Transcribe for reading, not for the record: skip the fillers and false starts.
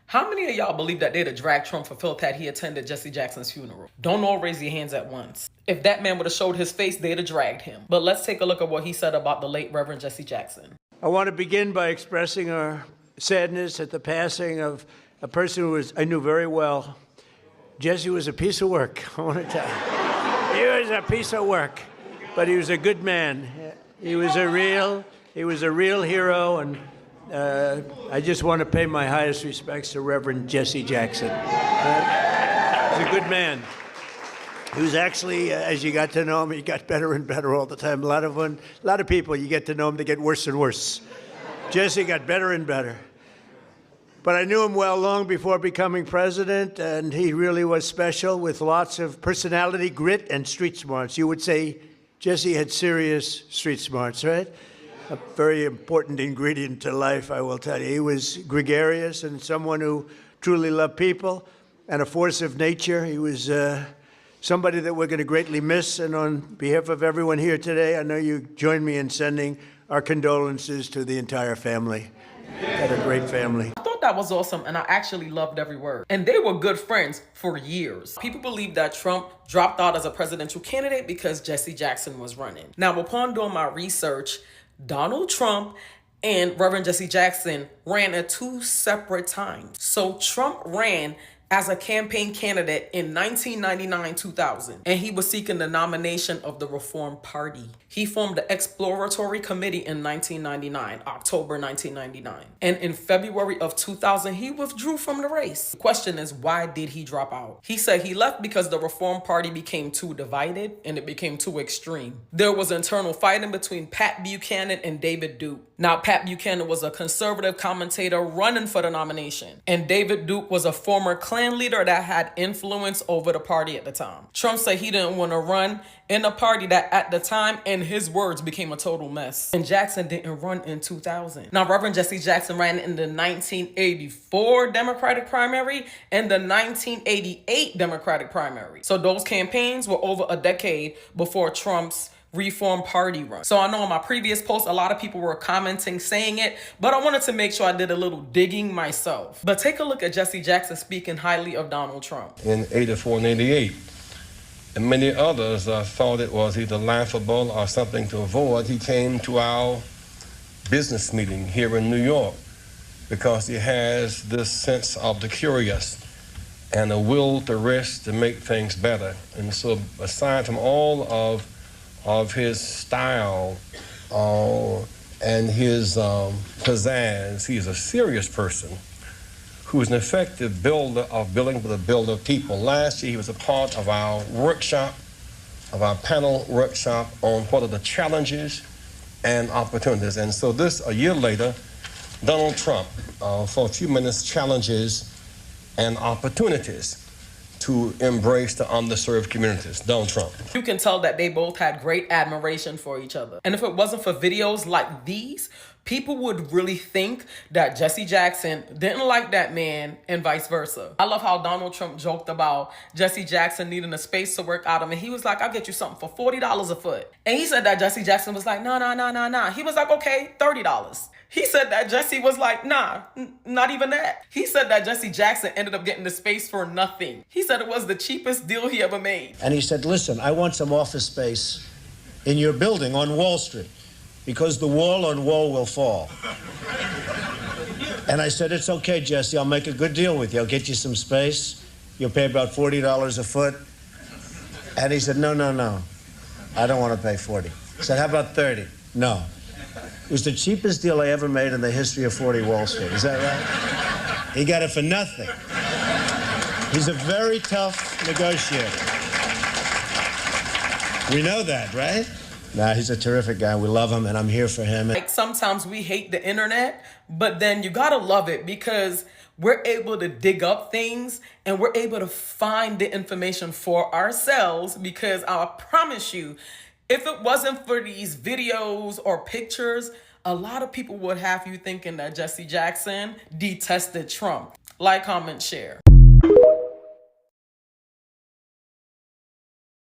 How many of y'all believe that they'd have dragged Trump for filth had he attended Jesse Jackson's funeral? Don't all raise your hands at once. If that man would have showed his face, they'd have dragged him. But let's take a look at what he said about the late Reverend Jesse Jackson. I want to begin by expressing our sadness at the passing of a person who I knew very well. Jesse was a piece of work, I want to tell you. He was a piece of work, but he was a good man. He was a real hero, and I just want to pay my highest respects to Reverend Jesse Jackson. He's a good man. He was actually, as you got to know him, he got better and better all the time. A lot of people, you get to know him, they get worse and worse. Jesse got better and better. But I knew him well long before becoming president, and he really was special with lots of personality, grit, and street smarts. You would say Jesse had serious street smarts, right? A very important ingredient to life, I will tell you. He was gregarious and someone who truly loved people and a force of nature. He was somebody that we're going to greatly miss. And on behalf of everyone here today, I know you join me in sending our condolences to the entire family. Had a great family. I thought that was awesome, and I actually loved every word. And they were good friends for years. People believe that Trump dropped out as a presidential candidate because Jesse Jackson was running. Now, upon doing my research, Donald Trump and Reverend Jesse Jackson ran at two separate times. So Trump ran as a campaign candidate in 1999-2000, and he was seeking the nomination of the Reform Party. He formed the Exploratory Committee in 1999, October 1999. And in February of 2000, he withdrew from the race. The question is, why did he drop out? He said he left because the Reform Party became too divided and it became too extreme. There was internal fighting between Pat Buchanan and David Duke. Now, Pat Buchanan was a conservative commentator running for the nomination, and David Duke was a former Klan leader that had influence over the party at the time. Trump said he didn't want to run in a party that at the time, in his words, became a total mess. And Jackson didn't run in 2000. Now, Reverend Jesse Jackson ran in the 1984 Democratic primary and the 1988 Democratic primary. So those campaigns were over a decade before Trump's Reform Party run. So I know in my previous post, a lot of people were commenting saying it, but I wanted to make sure I did a little digging myself. But take a look at Jesse Jackson speaking highly of Donald Trump. In 84 and 88. And many others thought it was either laughable or something to avoid. He came to our business meeting here in New York because he has this sense of the curious and a will to risk to make things better. And so aside from all of his style and his pizzazz, he's a serious person who is an effective builder of building with a builder of people. Last year, he was a part of our workshop, of our panel workshop on what are the challenges and opportunities. And so a year later, Donald Trump, for a few minutes, challenges and opportunities to embrace the underserved communities. Donald Trump. You can tell that they both had great admiration for each other. And if it wasn't for videos like these, people would really think that Jesse Jackson didn't like that man and vice versa. I love how Donald Trump joked about Jesse Jackson needing a space to work out of, and he was like, I'll get you something for $40 a foot. And he said that Jesse Jackson was like, no. He was like, okay, $30. He said that Jesse was like, nah, not even that. He said that Jesse Jackson ended up getting the space for nothing. He said it was the cheapest deal he ever made. And he said, listen, I want some office space in your building on Wall Street because the wall on wall will fall. And I said, it's okay, Jesse, I'll make a good deal with you. I'll get you some space. You'll pay about $40 a foot. And he said, no, I don't want to pay 40. I said, how about 30? No. It was the cheapest deal I ever made in the history of 40 Wall Street. Is that right? He got it for nothing. He's a very tough negotiator. We know that, right? Nah, he's a terrific guy. We love him, and I'm here for him. Like, sometimes we hate the internet, but then you gotta love it because we're able to dig up things and we're able to find the information for ourselves, because I promise you, if it wasn't for these videos or pictures, a lot of people would have you thinking that Jesse Jackson detested Trump. Like, comment, share.